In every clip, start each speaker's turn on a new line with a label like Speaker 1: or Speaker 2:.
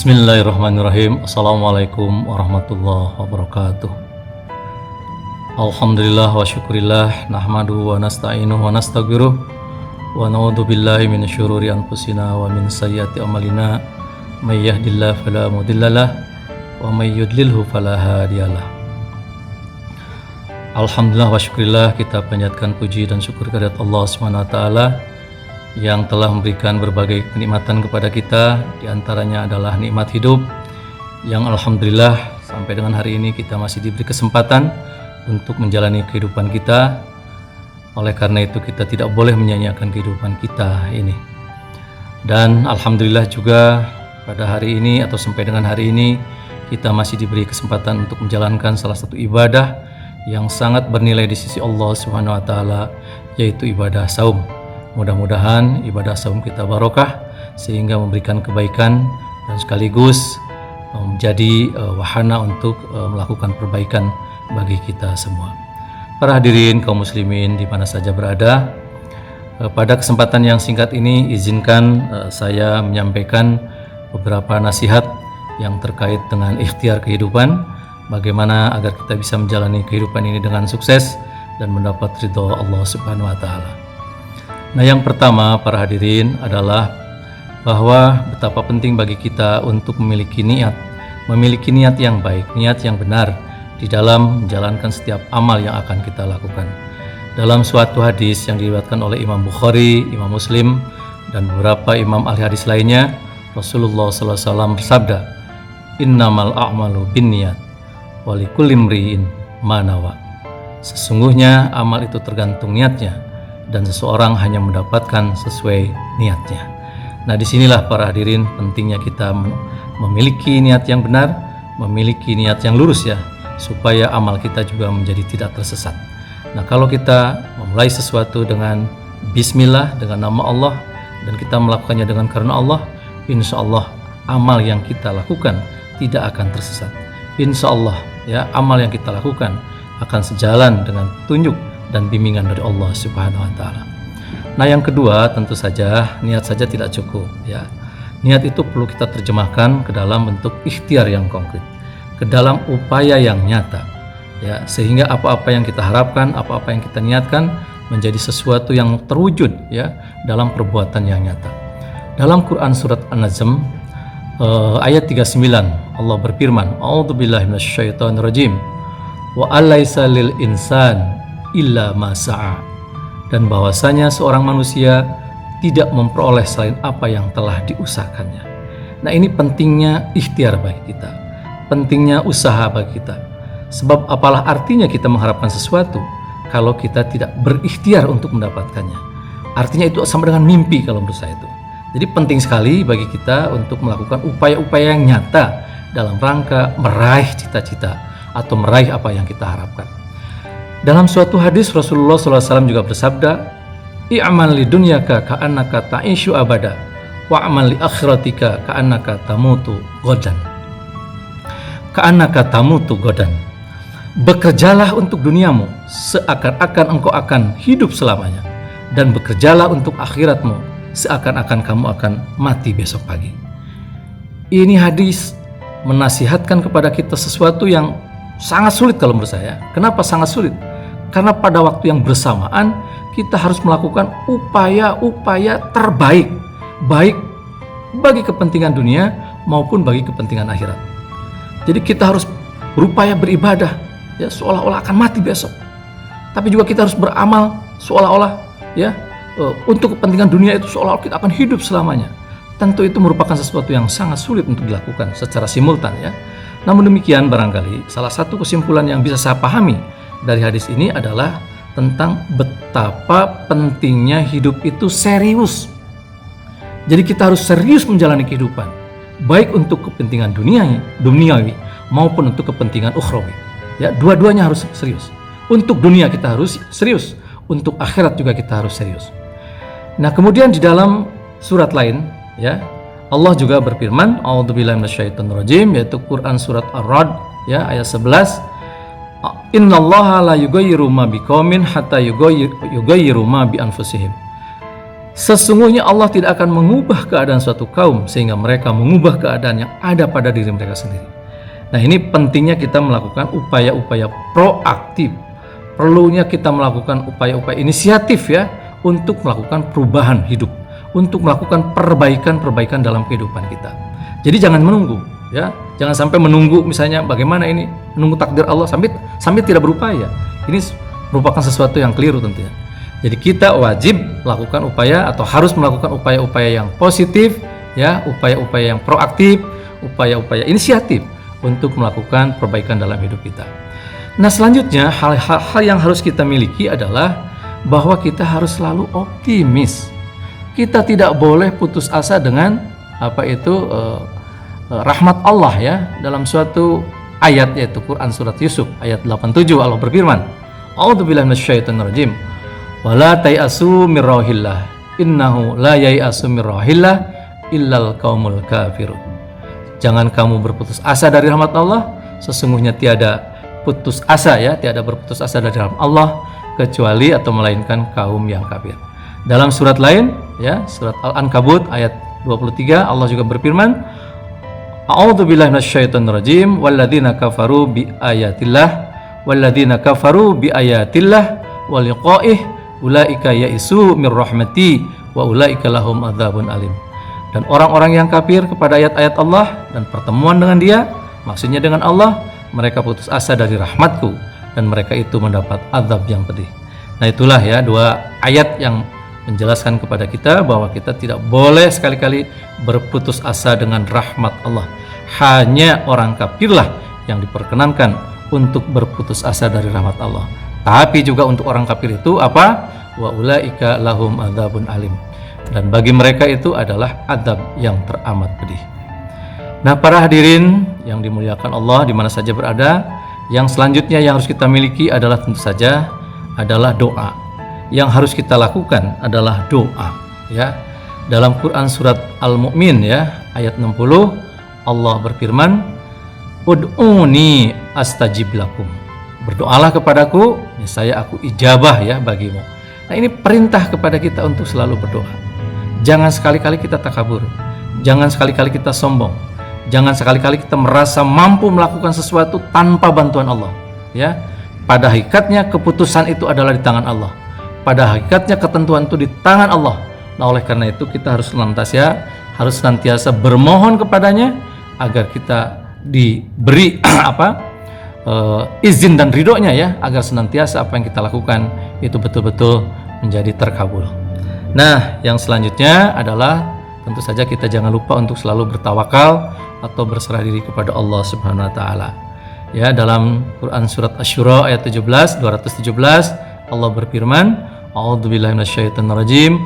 Speaker 1: Bismillahirrahmanirrahim. Assalamualaikum warahmatullahi wabarakatuh. Alhamdulillah wa syukurillah, nahmaduhu wa nasta'inuhu wa nastaghfiruh wa na'udzu billahi min syururi anfusina wa min sayyiati a'malina, may yahdihillahu fala mudhillalah wa may yudlilhu fala hadiyalah. Alhamdulillah wa syukurillah, kita panjatkan puji dan syukur kehadirat Allah Subhanahu wa taala yang telah memberikan berbagai kenikmatan kepada kita. Di antaranya adalah nikmat hidup yang alhamdulillah sampai dengan hari ini kita masih diberi kesempatan untuk menjalani kehidupan kita. Oleh karena itu kita tidak boleh menyia-nyiakan kehidupan kita ini. Dan alhamdulillah juga pada hari ini atau sampai dengan hari ini kita masih diberi kesempatan untuk menjalankan salah satu ibadah yang sangat bernilai di sisi Allah Subhanahu wa taala, yaitu ibadah saum. Mudah-mudahan ibadah saum kita barokah sehingga memberikan kebaikan dan sekaligus menjadi wahana untuk melakukan perbaikan bagi kita semua. Para hadirin kaum muslimin di mana saja berada, pada kesempatan yang singkat ini izinkan saya menyampaikan beberapa nasihat yang terkait dengan ikhtiar kehidupan, bagaimana agar kita bisa menjalani kehidupan ini dengan sukses dan mendapat ridho Allah Subhanahu wa taala. Nah, yang pertama para hadirin adalah bahwa betapa penting bagi kita untuk memiliki niat yang baik, niat yang benar di dalam menjalankan setiap amal yang akan kita lakukan. Dalam suatu hadis yang diriwayatkan oleh Imam Bukhari, Imam Muslim, dan beberapa imam ahli hadis lainnya, Rasulullah SAW bersabda, "Innamal a'malu binniyat, wa likulli imri'in ma nawa." Sesungguhnya amal itu tergantung niatnya, dan seseorang hanya mendapatkan sesuai niatnya. Nah, disinilah para hadirin pentingnya kita memiliki niat yang benar, memiliki niat yang lurus ya, supaya amal kita juga menjadi tidak tersesat. Nah, kalau kita memulai sesuatu dengan bismillah, dengan nama Allah, dan kita melakukannya dengan karena Allah, insya Allah amal yang kita lakukan tidak akan tersesat. Insya Allah ya, amal yang kita lakukan akan sejalan dengan petunjuk dan bimbingan dari Allah Subhanahu wa taala. Nah, yang kedua, tentu saja niat saja tidak cukup ya. Niat itu perlu kita terjemahkan ke dalam bentuk ikhtiar yang konkret, ke dalam upaya yang nyata ya, sehingga apa-apa yang kita harapkan, apa-apa yang kita niatkan menjadi sesuatu yang terwujud ya dalam perbuatan yang nyata. Dalam Quran surat An-Najm ayat 39 Allah berfirman, "A'udzubillahi minasyaitonirrajim. Wa alaysa lil insan illa ma sa'a," dan bahwasanya seorang manusia tidak memperoleh selain apa yang telah diusahakannya. Nah, ini pentingnya ikhtiar bagi kita, pentingnya usaha bagi kita. Sebab apalah artinya kita mengharapkan sesuatu kalau kita tidak berikhtiar untuk mendapatkannya. Artinya itu sama dengan mimpi kalau menurut saya itu. Jadi penting sekali bagi kita untuk melakukan upaya-upaya yang nyata dalam rangka meraih cita-cita atau meraih apa yang kita harapkan. Dalam suatu hadis Rasulullah SAW juga bersabda, "I'mal li dunyaka ka'annaka ta'ishu abada, wa'amal li akhiratika ka'annaka tamutu godan." Ka'annaka tamutu godan. Bekerjalah untuk duniamu seakan-akan engkau akan hidup selamanya, dan bekerjalah untuk akhiratmu seakan-akan kamu akan mati besok pagi. Ini hadis menasihatkan kepada kita sesuatu yang sangat sulit kalau menurut saya. Kenapa sangat sulit? Karena pada waktu yang bersamaan kita harus melakukan upaya-upaya terbaik, baik bagi kepentingan dunia maupun bagi kepentingan akhirat. Jadi kita harus berupaya beribadah ya seolah-olah akan mati besok. Tapi juga kita harus beramal seolah-olah ya untuk kepentingan dunia itu seolah-olah kita akan hidup selamanya. Tentu itu merupakan sesuatu yang sangat sulit untuk dilakukan secara simultan ya. Namun demikian barangkali salah satu kesimpulan yang bisa saya pahami dari hadis ini adalah tentang betapa pentingnya hidup itu serius. Jadi kita harus serius menjalani kehidupan, baik untuk kepentingan duniawi maupun untuk kepentingan ukhrawi. Ya, dua-duanya harus serius. Untuk dunia kita harus serius, untuk akhirat juga kita harus serius. Nah, kemudian di dalam surat lain ya, Allah juga berfirman, "A'udzubillahi minasyaitonirrajim," yaitu Quran surat Ar-Ra'd ya ayat 11, "Innallaha la yughayyiru ma biqaumin hatta yughayyiru ma bi anfusihim." Sesungguhnya Allah tidak akan mengubah keadaan suatu kaum sehingga mereka mengubah keadaan yang ada pada diri mereka sendiri. Nah, ini pentingnya kita melakukan upaya-upaya proaktif. Perlunya kita melakukan upaya-upaya inisiatif ya untuk melakukan perubahan hidup, untuk melakukan perbaikan-perbaikan dalam kehidupan kita. Jadi jangan menunggu ya, jangan sampai menunggu misalnya bagaimana ini, menunggu takdir Allah sampai tidak berupaya. Ini merupakan sesuatu yang keliru tentunya. Jadi kita wajib melakukan upaya atau harus melakukan upaya-upaya yang positif ya, upaya-upaya yang proaktif, upaya-upaya inisiatif untuk melakukan perbaikan dalam hidup kita. Nah, selanjutnya hal-hal yang harus kita miliki adalah bahwa kita harus selalu optimis. Kita tidak boleh putus asa dengan rahmat Allah ya. Dalam suatu ayat yaitu Quran surat Yusuf ayat 87 Allah berfirman, "A'udzubillahi minasyaitonir rajim. Wala tayasu mir rauhillah. Innahu la yayasu mir rauhillah illal qaumul kafirun." Jangan kamu berputus asa dari rahmat Allah. Sesungguhnya tiada putus asa ya, tiada berputus asa dari rahmat Allah kecuali atau melainkan kaum yang kafir. Dalam surat lain ya, surat Al-Ankabut ayat 23 Allah juga berfirman, "A'udzubillahi minasyaitonir rajim. Walladzina kafaru bi ayatillah wa liqa'ih ulaika ya'isu mir rahmati wa ulaika lahum adzabun alim." Dan orang-orang yang kafir kepada ayat-ayat Allah dan pertemuan dengan Dia, maksudnya dengan Allah, mereka putus asa dari rahmatku dan mereka itu mendapat azab yang pedih. Nah, itulah ya dua ayat yang menjelaskan kepada kita bahwa kita tidak boleh sekali-kali berputus asa dengan rahmat Allah. Hanya orang kafirlah yang diperkenankan untuk berputus asa dari rahmat Allah. Tapi juga untuk orang kafir itu apa? Wa ulaika lahum adzabun alim. Dan bagi mereka itu adalah azab yang teramat pedih. Nah, para hadirin yang dimuliakan Allah di mana saja berada, yang selanjutnya yang harus kita miliki adalah tentu saja adalah doa. Yang harus kita lakukan adalah doa ya. Dalam Quran surat Al-Mu'min ya ayat 60 Allah berfirman, "Ud'uni astajib lakum." Berdoalah kepadaku, niscaya aku ijabah ya bagimu. Nah, ini perintah kepada kita untuk selalu berdoa. Jangan sekali-kali kita takabur. Jangan sekali-kali kita sombong. Jangan sekali-kali kita merasa mampu melakukan sesuatu tanpa bantuan Allah. Ya, pada hakikatnya keputusan itu adalah di tangan Allah. Pada hakikatnya ketentuan itu di tangan Allah. Nah, oleh karena itu kita harus senantiasa bermohon kepadanya agar kita diberi izin dan ridhonya ya, agar senantiasa apa yang kita lakukan itu betul-betul menjadi terkabul. Nah, yang selanjutnya adalah tentu saja kita jangan lupa untuk selalu bertawakal atau berserah diri kepada Allah Subhanahu wa taala. Ya, dalam Quran surat Asy-Syura ayat 217 Allah berfirman, "A'udzubillahi minasyaitonir rajim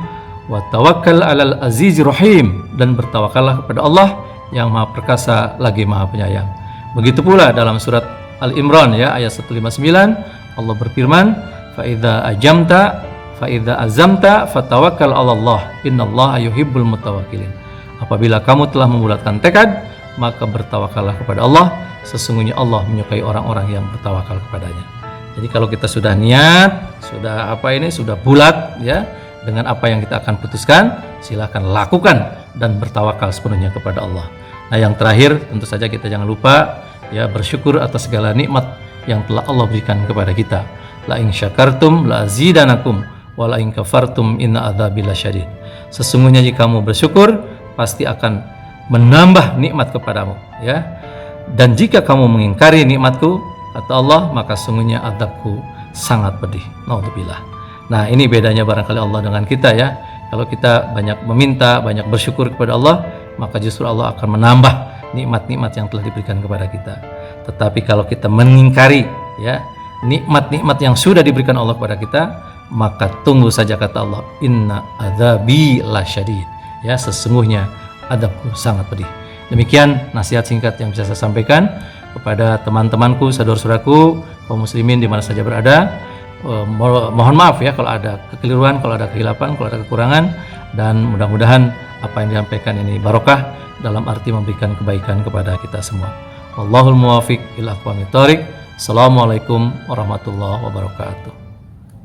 Speaker 1: wa tawakkal 'alal azizir rahim." Dan bertawakallah kepada Allah yang Maha Perkasa lagi Maha Penyayang. Begitu pula dalam surat Al-Imran ya ayat 159 Allah berfirman, fa idza azamta fatawakkal 'alallah innallaha yuhibbul mutawakkilin. Apabila kamu telah membulatkan tekad, maka bertawakallah kepada Allah, sesungguhnya Allah menyukai orang-orang yang bertawakal kepadanya. Jadi kalau kita sudah niat, sudah bulat ya dengan apa yang kita akan putuskan, silakan lakukan dan bertawakal sepenuhnya kepada Allah. Nah, yang terakhir tentu saja kita jangan lupa ya bersyukur atas segala nikmat yang telah Allah berikan kepada kita. La in syakartum la azidanakum wa la in kafartum inna adzabi lasyadid. Sesungguhnya jika kamu bersyukur pasti akan menambah nikmat kepadamu ya. Dan jika kamu mengingkari nikmatku, kata Allah, maka sungguhnya azabku sangat pedih. Naudzubillah. Nah, ini bedanya barangkali Allah dengan kita ya. Kalau kita banyak meminta, banyak bersyukur kepada Allah, maka justru Allah akan menambah nikmat-nikmat yang telah diberikan kepada kita. Tetapi kalau kita mengingkari ya nikmat-nikmat yang sudah diberikan Allah kepada kita, maka tunggu saja kata Allah, inna adzabi lasyadid. Ya, sesungguhnya azabku sangat pedih. Demikian nasihat singkat yang bisa saya sampaikan kepada teman-temanku, saudara-saudaraku, kaum muslimin di mana saja berada. Mohon maaf ya kalau ada kekeliruan, kalau ada kehilapan, kalau ada kekurangan, dan mudah-mudahan apa yang disampaikan ini barokah dalam arti memberikan kebaikan kepada kita semua. Wallahul muwaffiq ila aqwamit thoriq. Assalamualaikum warahmatullahi wabarakatuh.